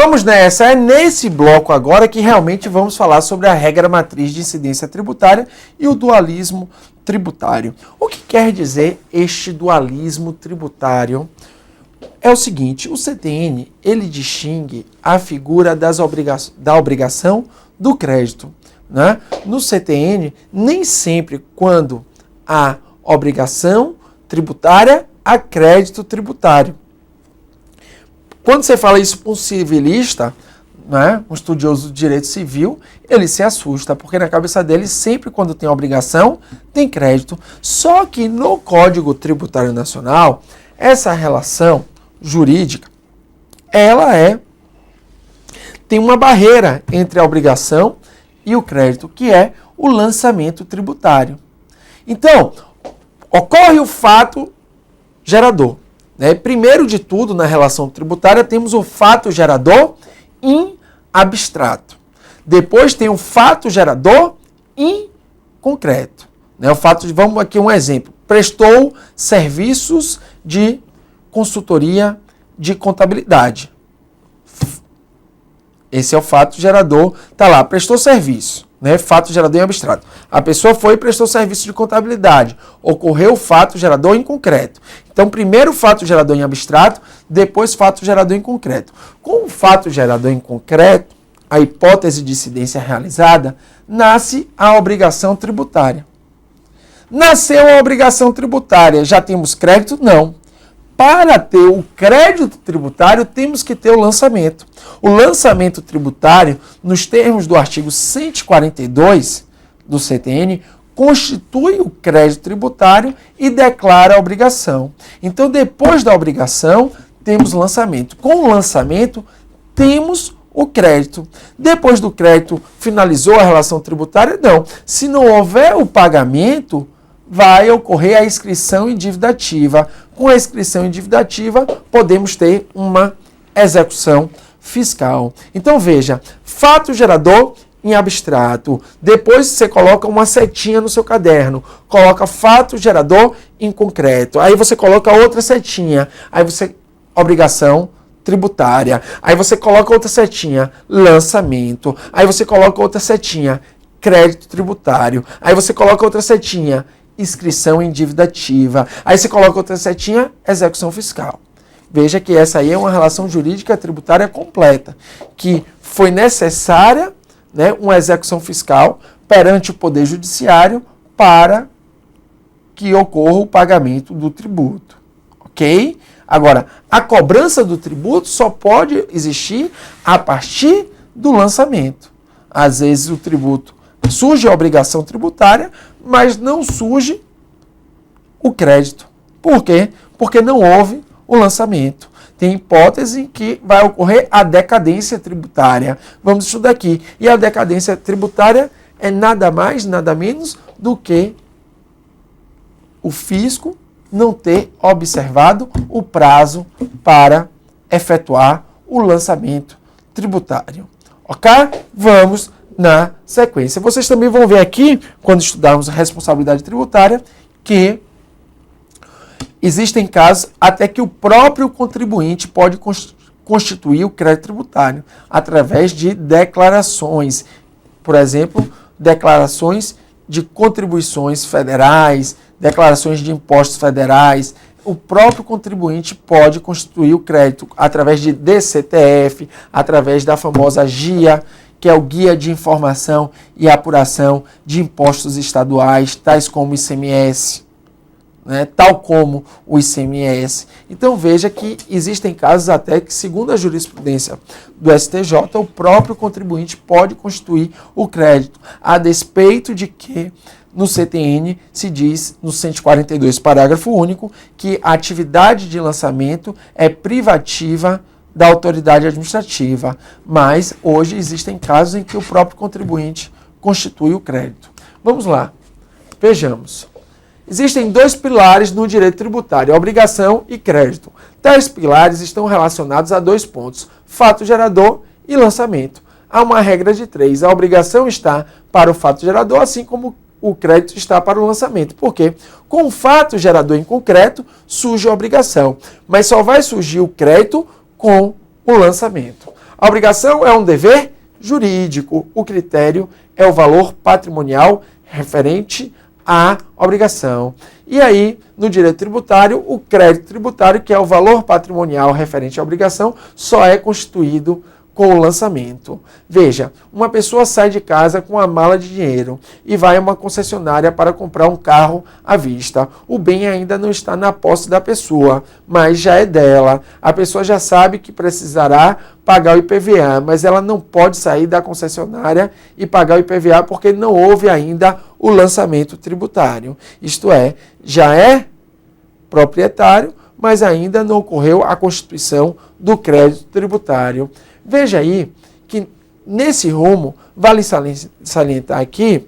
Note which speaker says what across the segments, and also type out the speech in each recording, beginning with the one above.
Speaker 1: Vamos nessa. É nesse bloco agora que realmente vamos falar sobre a regra matriz de incidência tributária e o dualismo tributário. O que quer dizer este dualismo tributário? É o seguinte, o CTN, ele distingue a figura da obrigação do crédito, né? No CTN, nem sempre quando há obrigação tributária, há crédito tributário. Quando você fala isso para um civilista, né, um estudioso do direito civil, ele se assusta, porque na cabeça dele, sempre quando tem obrigação, tem crédito. Só que no Código Tributário Nacional, essa relação jurídica, ela tem uma barreira entre a obrigação e o crédito, que é o lançamento tributário. Então, ocorre o fato gerador. Primeiro de tudo, na relação tributária, temos o fato gerador em abstrato. Depois tem o fato gerador em concreto. Vamos aqui um exemplo. Prestou serviços de consultoria de contabilidade. Esse é o fato gerador. Está lá, prestou serviço. Fato gerador em abstrato. A pessoa foi e prestou serviço de contabilidade. Ocorreu o fato gerador em concreto. Então, primeiro fato gerador em abstrato, depois fato gerador em concreto. Com o fato gerador em concreto, a hipótese de incidência realizada, nasce a obrigação tributária. Nasceu a obrigação tributária, já temos crédito? Não. Para ter o crédito tributário, temos que ter o lançamento. O lançamento tributário, nos termos do artigo 142 do CTN, constitui o crédito tributário e declara a obrigação. Então, depois da obrigação, temos o lançamento. Com o lançamento, temos o crédito. Depois do crédito, finalizou a relação tributária? Não. Se não houver o pagamento, vai ocorrer a inscrição em dívida ativa. Com a inscrição em dívida ativa, podemos ter uma execução fiscal. Então, veja, fato gerador em abstrato. Depois você coloca uma setinha no seu caderno. Coloca fato gerador em concreto. Aí você coloca outra setinha. Aí você, obrigação tributária. Aí você coloca outra setinha, lançamento. Aí você coloca outra setinha, crédito tributário. Aí você coloca outra setinha, inscrição em dívida ativa. Aí você coloca outra setinha, execução fiscal. Veja que essa aí é uma relação jurídica tributária completa, que foi necessária, uma execução fiscal perante o Poder Judiciário para que ocorra o pagamento do tributo. Ok? Agora, a cobrança do tributo só pode existir a partir do lançamento. Às vezes o tributo surge a obrigação tributária, mas não surge o crédito. Por quê? Porque não houve o lançamento. Tem hipótese em que vai ocorrer a decadência tributária. Vamos estudar aqui. E a decadência tributária é nada mais, nada menos do que o fisco não ter observado o prazo para efetuar o lançamento tributário. Ok? Vamos na sequência. Vocês também vão ver aqui, quando estudarmos a responsabilidade tributária, que existem casos até que o próprio contribuinte pode constituir o crédito tributário através de declarações. Por exemplo, declarações de contribuições federais, declarações de impostos federais. O próprio contribuinte pode constituir o crédito através de DCTF, através da famosa GIA, que é o Guia de Informação e Apuração de Impostos Estaduais, tais como o ICMS, tal como o ICMS. Então veja que existem casos até que, segundo a jurisprudência do STJ, o próprio contribuinte pode constituir o crédito, a despeito de que no CTN se diz, no 142, parágrafo único, que a atividade de lançamento é privativa da autoridade administrativa, mas hoje existem casos em que o próprio contribuinte constitui o crédito. Vamos lá, vejamos. Existem dois pilares no direito tributário, obrigação e crédito. Tais pilares estão relacionados a dois pontos, fato gerador e lançamento. Há uma regra de 3, a obrigação está para o fato gerador, assim como o crédito está para o lançamento. Por quê? Com o fato gerador em concreto, surge a obrigação, mas só vai surgir o crédito com o lançamento. A obrigação é um dever jurídico. O critério é o valor patrimonial referente à obrigação. E aí, no direito tributário, o crédito tributário, que é o valor patrimonial referente à obrigação, só é constituído com o lançamento. Veja, uma pessoa sai de casa com uma mala de dinheiro e vai a uma concessionária para comprar um carro à vista. O bem ainda não está na posse da pessoa, mas já é dela. A pessoa já sabe que precisará pagar o IPVA, mas ela não pode sair da concessionária e pagar o IPVA porque não houve ainda o lançamento tributário. Isto é, já é proprietário, mas ainda não ocorreu a constituição do crédito tributário. Veja aí que nesse rumo vale salientar aqui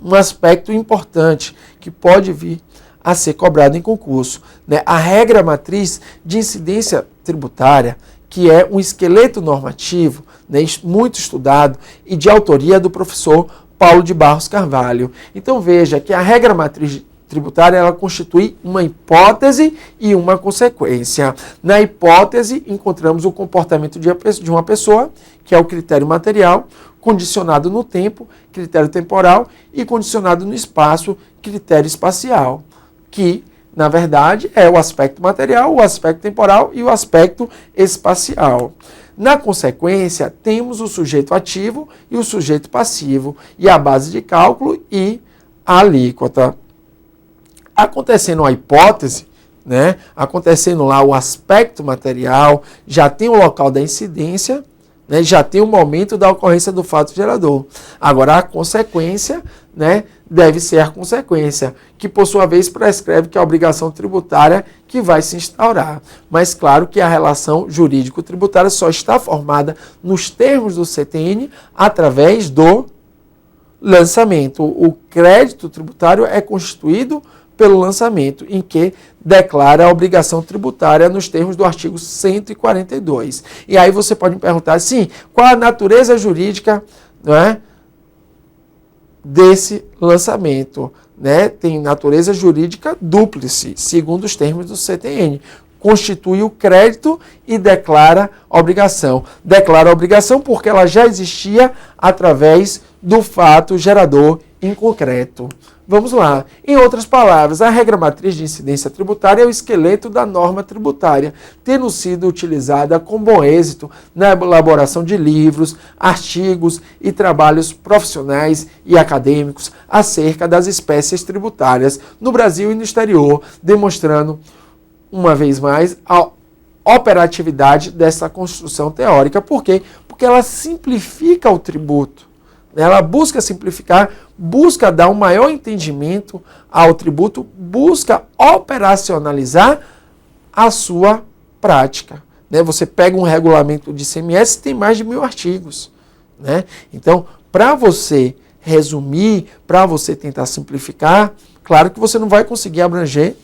Speaker 1: um aspecto importante que pode vir a ser cobrado em concurso, né? A regra matriz de incidência tributária, que é um esqueleto normativo, né, muito estudado e de autoria do professor Paulo de Barros Carvalho. Então veja que a regra matriz tributária, ela constitui uma hipótese e uma consequência. Na hipótese, encontramos o comportamento de uma pessoa, que é o critério material, condicionado no tempo, critério temporal, e condicionado no espaço, critério espacial, que, na verdade, é o aspecto material, o aspecto temporal e o aspecto espacial. Na consequência, temos o sujeito ativo e o sujeito passivo, e a base de cálculo e a alíquota. Acontecendo a hipótese, né, acontecendo lá o aspecto material, já tem o local da incidência, né, já tem o momento da ocorrência do fato gerador. Agora, a consequência, né, deve ser a consequência, que por sua vez prescreve que é a obrigação tributária que vai se instaurar. Mas claro que a relação jurídico-tributária só está formada nos termos do CTN através do lançamento. O crédito tributário é constituído pelo lançamento, em que declara a obrigação tributária nos termos do artigo 142. E aí você pode me perguntar assim, qual a natureza jurídica, não é, desse lançamento? Né? Tem natureza jurídica dúplice, segundo os termos do CTN. Constitui o crédito e declara a obrigação. Declara a obrigação porque ela já existia através do fato gerador em concreto. Vamos lá. Em outras palavras, a regra matriz de incidência tributária é o esqueleto da norma tributária, tendo sido utilizada com bom êxito na elaboração de livros, artigos e trabalhos profissionais e acadêmicos acerca das espécies tributárias no Brasil e no exterior, demonstrando, uma vez mais, a operatividade dessa construção teórica. Por quê? Porque ela simplifica o tributo. Ela busca simplificar, busca dar um maior entendimento ao tributo, busca operacionalizar a sua prática. Você pega um regulamento de ICMS, tem mais de 1000 artigos. Então, para você resumir, para você tentar simplificar, claro que você não vai conseguir abranger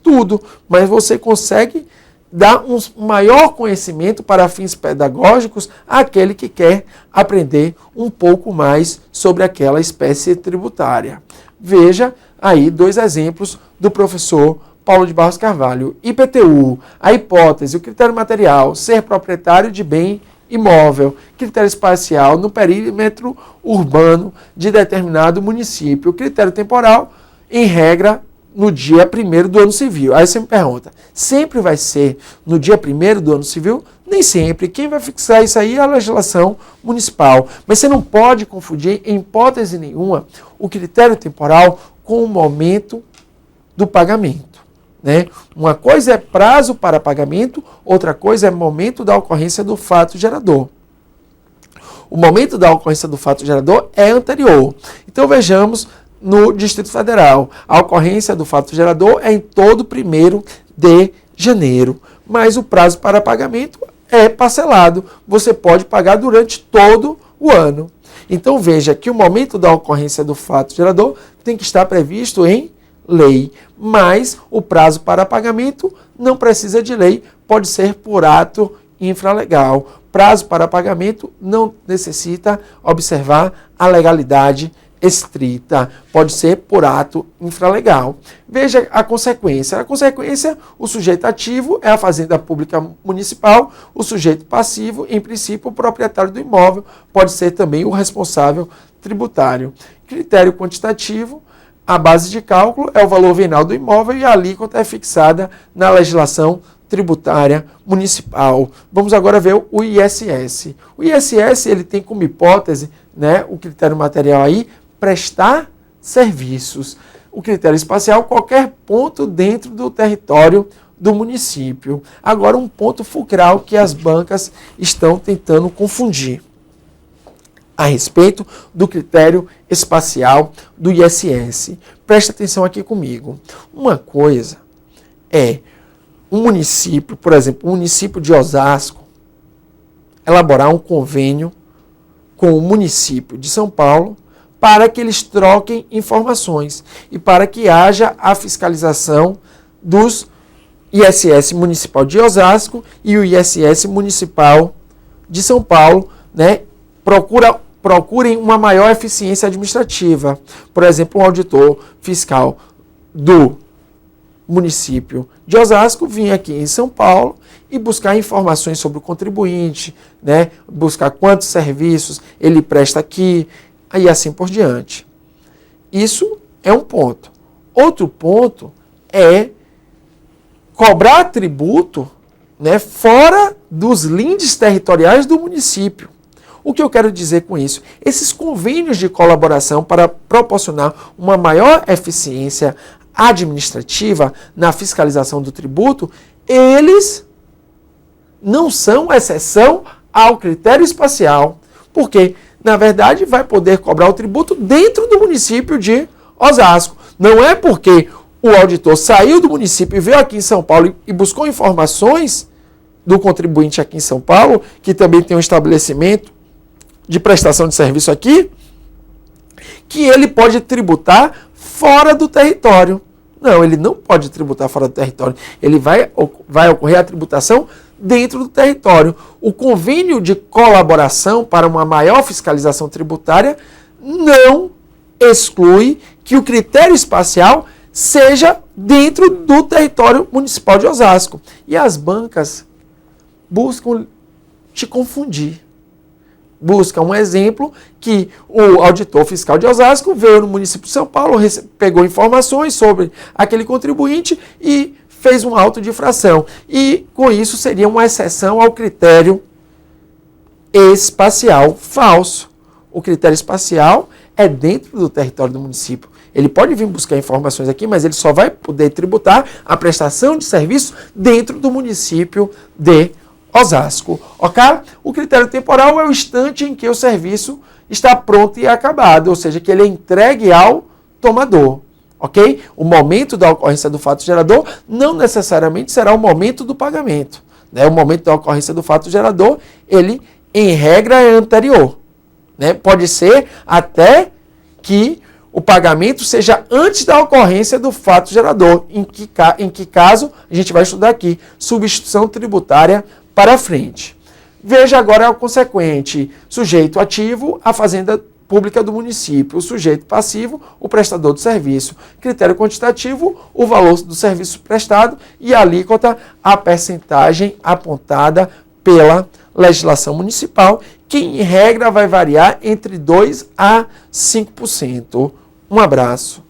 Speaker 1: tudo, mas você consegue dar um maior conhecimento para fins pedagógicos àquele que quer aprender um pouco mais sobre aquela espécie tributária. Veja aí 2 exemplos do professor Paulo de Barros Carvalho. IPTU, a hipótese, o critério material, ser proprietário de bem imóvel, critério espacial no perímetro urbano de determinado município, critério temporal, em regra, no dia 1º do ano civil. Aí você me pergunta, sempre vai ser no dia 1º do ano civil? Nem sempre. Quem vai fixar isso aí é a legislação municipal. Mas você não pode confundir, em hipótese nenhuma, o critério temporal com o momento do pagamento. Uma coisa é prazo para pagamento, outra coisa é momento da ocorrência do fato gerador. O momento da ocorrência do fato gerador é anterior. Então vejamos no Distrito Federal. A ocorrência do fato gerador é em todo 1º de janeiro, mas o prazo para pagamento é parcelado. Você pode pagar durante todo o ano. Então veja que o momento da ocorrência do fato gerador tem que estar previsto em lei, mas o prazo para pagamento não precisa de lei, pode ser por ato infralegal. Prazo para pagamento não necessita observar a legalidade estrita, pode ser por ato infralegal. Veja a consequência. A consequência, o sujeito ativo é a Fazenda Pública Municipal, o sujeito passivo, em princípio, o proprietário do imóvel, pode ser também o responsável tributário. Critério quantitativo, a base de cálculo é o valor venal do imóvel e a alíquota é fixada na legislação tributária municipal. Vamos agora ver o ISS. O ISS ele tem como hipótese, né, o critério material aí, prestar serviços. O critério espacial, qualquer ponto dentro do território do município. Agora, um ponto fulcral que as bancas estão tentando confundir a respeito do critério espacial do ISS. Presta atenção aqui comigo. Uma coisa é um município, por exemplo, o município de Osasco, elaborar um convênio com o município de São Paulo para que eles troquem informações e para que haja a fiscalização dos ISS municipal de Osasco e o ISS municipal de São Paulo, né? Procurem uma maior eficiência administrativa. Por exemplo, um auditor fiscal do município de Osasco vir aqui em São Paulo e buscar informações sobre o contribuinte, né? Buscar quantos serviços ele presta aqui e assim por diante. Isso é um ponto. Outro ponto é cobrar tributo, né, fora dos lindes territoriais do município. O que eu quero dizer com isso? Esses convênios de colaboração para proporcionar uma maior eficiência administrativa na fiscalização do tributo, eles não são exceção ao critério espacial, porque, na verdade, vai poder cobrar o tributo dentro do município de Osasco. Não é porque o auditor saiu do município e veio aqui em São Paulo e buscou informações do contribuinte aqui em São Paulo, que também tem um estabelecimento de prestação de serviço aqui, que ele pode tributar fora do território. Não, ele não pode tributar fora do território. Ele vai ocorrer a tributação dentro do território. O convênio de colaboração para uma maior fiscalização tributária não exclui que o critério espacial seja dentro do território municipal de Osasco. E as bancas buscam te confundir. Busca um exemplo que o auditor fiscal de Osasco veio no município de São Paulo, pegou informações sobre aquele contribuinte e fez um auto de infração. E, com isso, seria uma exceção ao critério espacial falso. O critério espacial é dentro do território do município. Ele pode vir buscar informações aqui, mas ele só vai poder tributar a prestação de serviço dentro do município de Osasco, ok? O critério temporal é o instante em que o serviço está pronto e acabado, ou seja, que ele é entregue ao tomador, ok? O momento da ocorrência do fato gerador não necessariamente será o momento do pagamento, né? O momento da ocorrência do fato gerador, ele, em regra, é anterior, né? Pode ser até que o pagamento seja antes da ocorrência do fato gerador, em que caso, a gente vai estudar aqui, substituição tributária para frente. Veja agora o consequente. Sujeito ativo, a Fazenda Pública do município. O sujeito passivo, o prestador do serviço. Critério quantitativo, o valor do serviço prestado. E a alíquota, a percentagem apontada pela legislação municipal, que em regra vai variar entre 2% a 5%. Um abraço.